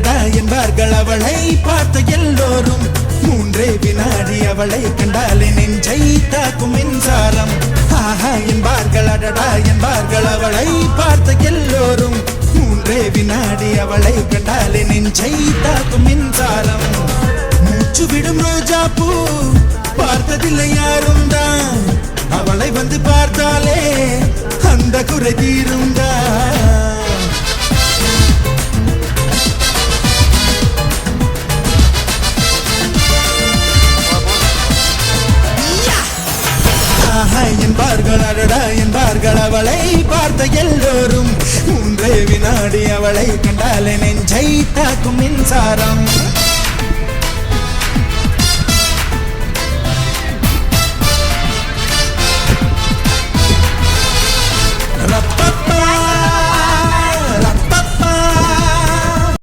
அடடா என்பார்கள் அவளை பார்த்த எல்லோரும். மூன்றே வினாடி அவளை கண்டாலே நெஞ்சை தாக்கும் மின்சாரம். ஆஹா என்பார்கள் அடடா என்பார்கள் அவளை பார்த்த எல்லோரும். மூன்றே வினாடி அவளை கண்டாலே நெஞ்சை தாக்கும் மின்சாரம். மூச்சு விடும் ரோஜா பூ பார்த்ததில்லை யாரும் தான். அவளை வந்து பார்த்தாலே அந்த குறை தீரும் தான். என்பார்கள் அடடா என்பார்கள் அவளை பார்த்த எல்லோரும். மூன்றே வினாடி அவளை கண்டாலே நெஞ்சை தாக்கும் மின்சாரம்.